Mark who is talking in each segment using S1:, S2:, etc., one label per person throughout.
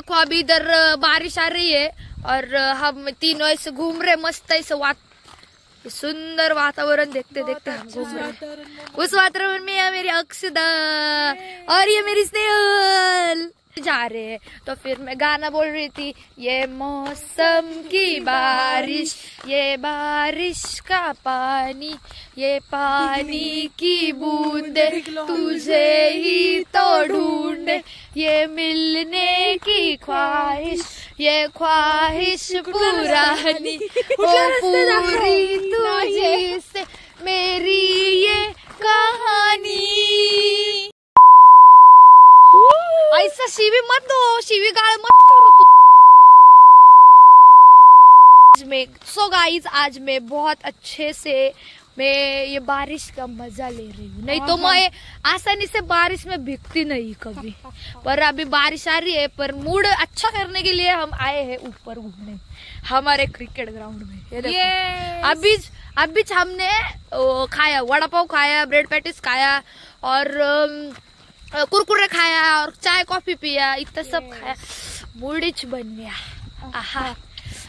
S1: देखो अभी इधर बारिश आ रही है और हम तीनों ऐसे घूम रहे मस्त ऐसे सुंदर वातावरण देखते देखते हम घूम रहे। उस वातावरण में है मेरी अक्षदा और ये मेरी स्नेहल जा रहे हैं। तो फिर मैं गाना बोल रही थी, ये मौसम की बारिश, ये बारिश का पानी, ये पानी की बूंदे तुझे ही तो ढूंढे, ये मिलने की ख्वाहिश, ये ख्वाहिश पुरानी, वो पूरी तुझे से मेरी ये कहानी। ऐसा शिवी मत दो, शिवी गाल मत करो तू। सो गाइज आज मैं बहुत अच्छे से मैं ये बारिश का मजा ले रही हूँ, नहीं तो मैं आसानी से बारिश में भीगती नहीं कभी। पर अभी बारिश आ रही है, पर मूड अच्छा करने के लिए हम आए हैं ऊपर घूमने हमारे क्रिकेट ग्राउंड में। ये अभी हमने खाया, वड़ा पाव खाया, ब्रेड पैटीज खाया और कुरकुरे खाया और चाय कॉफी पिया, इतना सब खाया, मूड बन गया। आहा,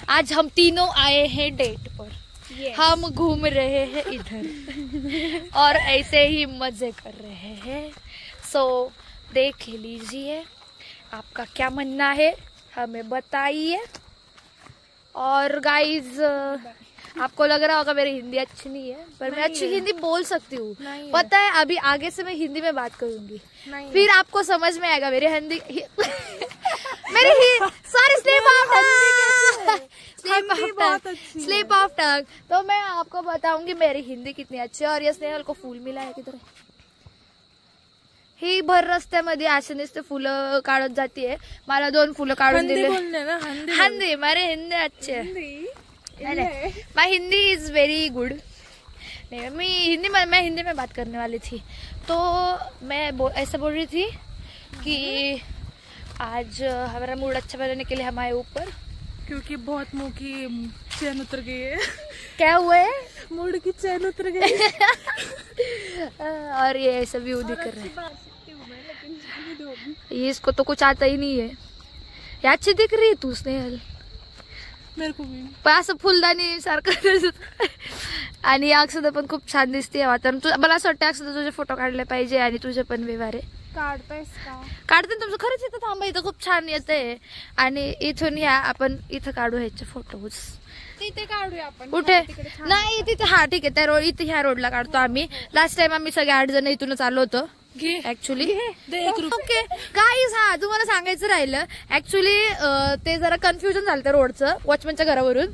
S1: आज हम तीनों आए हैं डेट पर। हम घूम रहे हैं इधर और ऐसे ही मजे कर रहे हैं। सो देख लीजिए, आपका क्या मानना है हमें बताइए। और गाइज आपको लग रहा होगा मेरी हिंदी अच्छी नहीं है, पर मैं अच्छी हिंदी बोल सकती हूँ। पता है अभी आगे से मैं हिंदी में बात करूंगी, फिर आपको समझ में आएगा मेरी Hindi sorry slip of tongue. तो मैं आपको बताऊंगी मेरी हिंदी कितनी अच्छी है। और ये स्नेहल को फूल मिला है किधर ही भर रस्त्यामध्ये असे नुसते फुलं काढत जातीये। मला 2 फुलं काढून दिले। हिंदी मेरे हिंदी अच्छे, माय हिंदी इज वेरी गुड। मैं हिंदी में बात करने वाली थी। तो मैं ऐसा बोल रही थी कि आज हमारा मूड अच्छा बनाने के लिए हम आए ऊपर,
S2: क्योंकि बहुत मुंह की चैन उतर गई है।
S1: क्या हुआ है?
S2: मूड की चैन उतर गई
S1: और ये ऐसा व्यू दिख रहा है। ये इसको तो कुछ आता ही नहीं है। ये अच्छी दिख रही है तू स्नेहल,
S2: मेरे को भी
S1: असं फुलदाणी सारखं। आणि अक्षदा पण खूप छान दिसते वातावरण। मला असं वाटतं अक्षदा तुझे फोटो काढले पाहिजे आणि तुझे पण व्यवहार आहे।
S2: काढतायस का?
S1: काढते तुमचं खरंच इथं थांबा, इथं खूप छान येतंय। आणि इथून या आपण इथं काढू ह्याचे फोटोज।
S2: तिथे काढूया आपण।
S1: कुठे? नाही तिथे, हा ठीक आहे, त्या रोड इथे ह्या रोडला काढतो आम्ही। लास्ट टाइम आम्ही सगळे 8 जण इथूनच आलो होतो ऍक्च्युली। ओके गाईज, हा तुम्हाला सांगायचं राहिलं ऍक्च्युली ते जरा कन्फ्युजन झालं त्या रोडचं वॉचमनच्या घरावरून।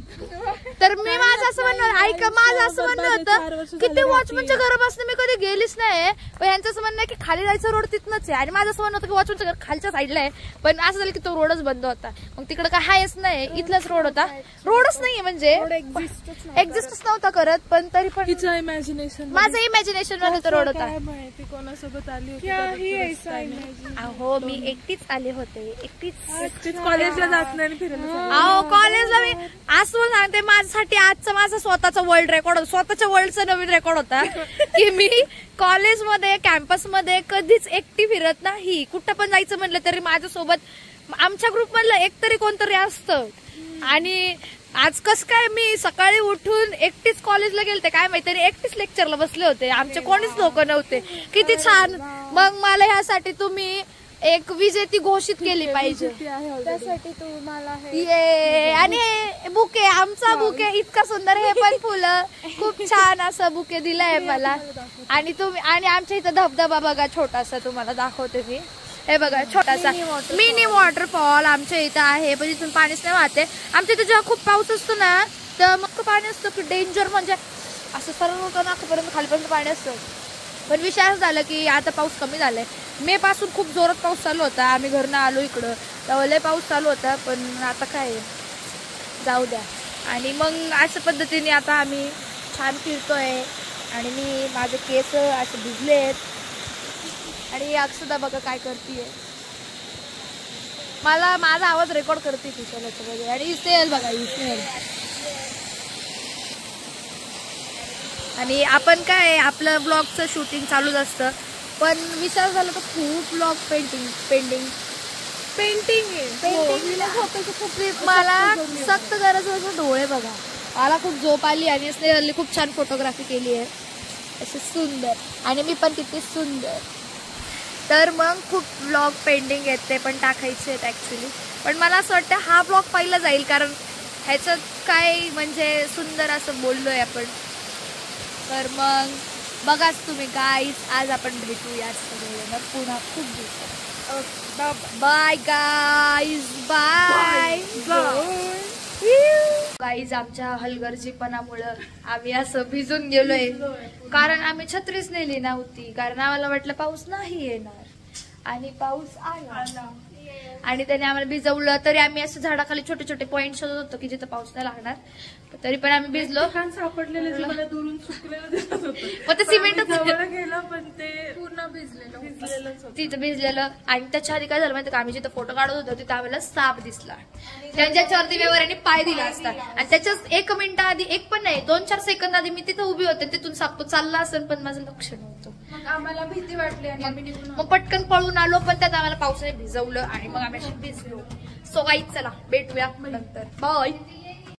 S1: तर मी माझं असं म्हणणं, ऐका माझं असं म्हणणं होतं की ते वॉचमनच्या घरापासून मी कधी गेलीच नाही, पण यांचं असं म्हणणं आहे की खाली जायचं रोड तिथनच आहे। आणि माझं असं म्हणणं होतं की वॉचमनच्या घर खालच्या साईडला आहे, पण असं झालं की तो रोडच बंद होता। मग तिकडे काय हायच नाही, इथलाच रोड होता। रोडच नाहीये म्हणजे एक्झिस्टच नव्हता करत, पण तरी पण
S2: इमॅजिनेशन,
S1: माझं इमॅजिनेशन मध्ये तो रोड होता।
S2: माहिती कोणासोबत आली होती?
S1: अहो मी एकटीच आले होते, एकटीच
S2: कॉलेजला जात नाही फिरायला।
S1: अहो कॉलेजला मी असं सांगते, माझ्यासाठी आजचा माझा स्वतःचा वर्ल्ड रेकॉर्ड होता, स्वतःच्या वर्ल्डचा नवीन रेकॉर्ड होता की मी कॉलेजमध्ये कॅम्पसमध्ये कधीच एकटी फिरत नाही। कुठं पण जायचं म्हणलं तरी माझ्यासोबत आमच्या ग्रुप मधलं एक तरी कोणतरी असतं। आणि आज कस काय मी सकाळी उठून एकटीच कॉलेजला गेलते काय माहिती, एकटीच लेक्चरला बसले होते, आमचे कोणीच लोक नव्हते। किती छान। मग मला ह्यासाठी तुम्ही एक विजेती घोषित केली पाहिजे,
S2: त्यासाठी तू मला
S1: ये। आणि बुके, आमचा बुके इतका सुंदर, हे पण फुलं खूप छान असं बुके दिलंय मला। आणि तुम्ही, आणि आमच्या इथं धबधबा बघा छोटासा, तुम्हाला दाखवते मी, हे बघा छोटासा मिनी वॉटरफॉल आमच्या इथं आहे, पण इथून पाणीच नाही वाहते। आमच्या इथं जेव्हा खूप पाऊस असतो ना, तर मग पाणी असतं की डेंजर, म्हणजे असं सरळ होतं ना खालीपर्यंत, खालीपर्यंत पाणी असतं। पण विषय असं झालं की आता पाऊस कमी झालाय। मे पासून खूप जोरात पाऊस चालू होता, आम्ही घरनं आलो इकडं तेव्हा लय पाऊस चालू होता, पण आता काय जाऊ द्या। आणि मग अशा पद्धतीने आता आम्ही छान फिरतोय। आणि मी माझे केस असे भिजलेत आणि अक्षदा बघा काय करतीये, मला माझा आवाज रेकॉर्ड करते ती त्याच्यामध्ये। आणि स्नेहल बघा, स्नेहल। आणि आपण काय आपलं ब्लॉगचं शूटिंग चालूच असतं, पण विचार झाला तर खूप ब्लॉग पेंटिंग आहे। मला सक्त गरज होती डोळे बघा. मला खूप झोप आली आणि स्नेहलने खूप छान फोटोग्राफी केली आहे असे सुंदर आणि मी पण किती सुंदर. तर मग खूप ब्लॉग पेंडिंग आहेत ते पण टाकायचे आहेत ॲक्च्युली. पण मला असं वाटतं हा ब्लॉग पहिला जाईल कारण ह्याच्यात काय म्हणजे सुंदर असं बोललोय आपण. तर मग बघाच तुम्ही गाईज. आज आपण भेटूया सगळे पुन्हा खूप दिवसात. Bye guys. Bye guys. आमच्या हलगर्जीपणामुळं आम्ही असं भिजून गेलोय कारण आम्ही छत्रीच नेली नव्हती कारण आम्हाला वाटलं पाऊस नाही येणार आणि पाऊस आला आणि त्याने आम्हाला भिजवलं. तरी आम्ही असं झाडाखाली छोटे छोटे पॉइंट शोधत होतो की जिथं पाऊस नाही लागणार. तरी पण आम्ही भिजलो.
S2: सापडलेलं मला दुरून सुकलेलं दिसत होतं
S1: पण ते सिमेंटच
S2: गेलं पण ते पूर्ण भिजलेलं
S1: तिथं भिजलेलं. आणि त्याच्या आधी काय झालं माहिती का आम्ही जिथं फोटो काढत होतो तिथं आम्हाला साप दिसला. त्यांच्यावरती व्यवहाराने पाय दिला असता आणि त्याच्याच 1 मिनिट आधी 1 पण नाही 2-4 सेकंद आधी मी तिथं उभी होते. तिथून साप चालला असेल पण माझं लक्ष नव्हतं.
S2: मग आम्हाला भीती वाटली आणि
S1: मग पटकन पळून आलो पण त्यात आम्हाला पावसाने भिजवलं आणि मग आम्ही अशी भिजलो. सो गाईज चला भेटूया नंतर. बाय.